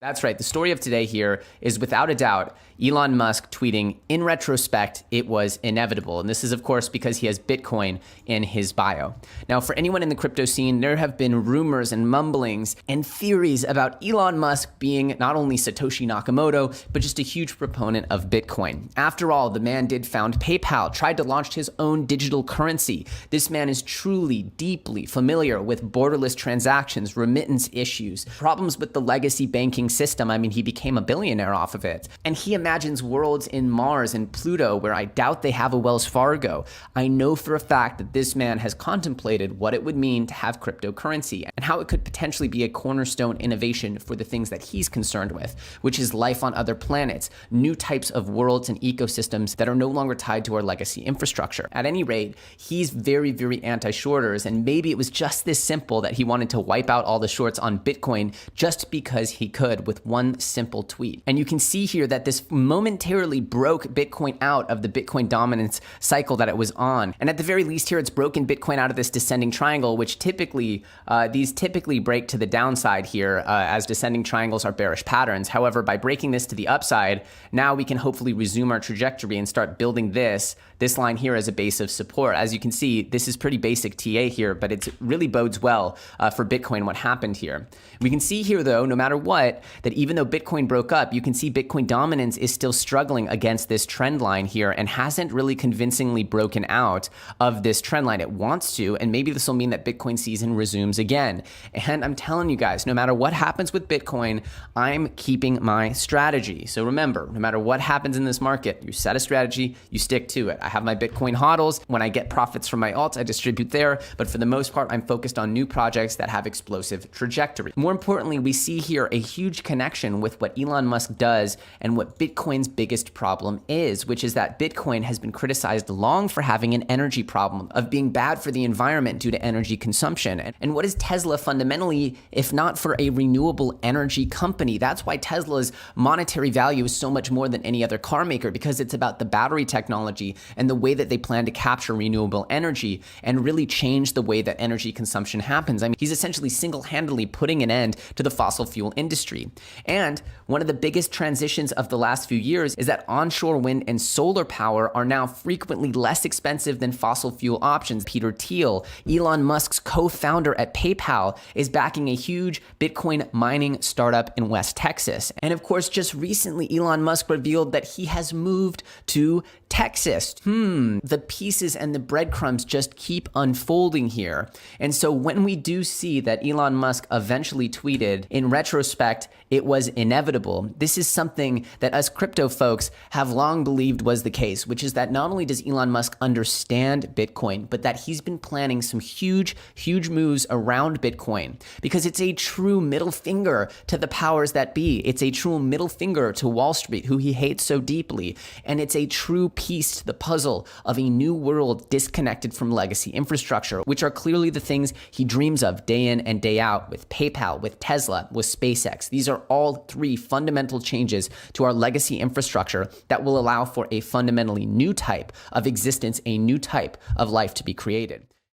That's right. The story of today here is without a doubt Elon Musk tweeting, in retrospect, it was inevitable. And this is, of course, because he has Bitcoin in his bio. Now, for anyone in the crypto scene, there have been rumors and mumblings and theories about Elon Musk being not only Satoshi Nakamoto, but just a huge proponent of Bitcoin. After all, the man did found PayPal, tried to launch his own digital currency. This man is truly, deeply familiar with borderless transactions, remittance issues, problems with the legacy banking system. I mean, he became a billionaire off of it. And he imagines worlds in Mars and Pluto where I doubt they have a Wells Fargo. I know for a fact that this man has contemplated what it would mean to have cryptocurrency and how it could potentially be a cornerstone innovation for the things that he's concerned with, which is life on other planets, new types of worlds and ecosystems that are no longer tied to our legacy infrastructure. At any rate, he's very, very anti-shorters, and maybe it was just this simple that he wanted to wipe out all the shorts on Bitcoin just because he could with one simple tweet. And you can see here that this momentarily broke Bitcoin out of the Bitcoin dominance cycle that it was on. And at the very least here, it's broken Bitcoin out of this descending triangle, which these typically break to the downside here as descending triangles are bearish patterns. However, by breaking this to the upside, now we can hopefully resume our trajectory and start building this line here as a base of support. As you can see, this is pretty basic TA here, but it really bodes well for Bitcoin what happened here. We can see here though, no matter what, that even though Bitcoin broke up, you can see Bitcoin dominance is still struggling against this trend line here and hasn't really convincingly broken out of this trend line. It wants to, and maybe this will mean that Bitcoin season resumes again. And I'm telling you guys, no matter what happens with Bitcoin, I'm keeping my strategy. So remember, no matter what happens in this market, you set a strategy, you stick to it. I have my Bitcoin hodls. When I get profits from my alts, I distribute there. But for the most part, I'm focused on new projects that have explosive trajectory. More importantly, we see here a huge connection with what Elon Musk does and what Bitcoin's biggest problem is, which is that Bitcoin has been criticized long for having an energy problem, of being bad for the environment due to energy consumption. And what is Tesla fundamentally, if not for a renewable energy company? That's why Tesla's monetary value is so much more than any other car maker, because it's about the battery technology and the way that they plan to capture renewable energy and really change the way that energy consumption happens. I mean, he's essentially single-handedly putting an end to the fossil fuel industry. And one of the biggest transitions of the last few years is that onshore wind and solar power are now frequently less expensive than fossil fuel options. Peter Thiel, Elon Musk's co-founder at PayPal, is backing a huge Bitcoin mining startup in West Texas. And of course, just recently, Elon Musk revealed that he has moved to Texas. The pieces and the breadcrumbs just keep unfolding here. And so when we do see that Elon Musk eventually tweeted, in retrospect, it was inevitable, this is something that us crypto folks have long believed was the case, which is that not only does Elon Musk understand Bitcoin, but that he's been planning some huge, huge moves around Bitcoin, because it's a true middle finger to the powers that be. It's a true middle finger to Wall Street, who he hates so deeply. And it's a true piece to the puzzle of a new world disconnected from legacy infrastructure, which are clearly the things he dreams of day in and day out with PayPal, with Tesla, with SpaceX. These are all three fundamental changes to our legacy infrastructure that will allow for a fundamentally new type of existence, a new type of life to be created.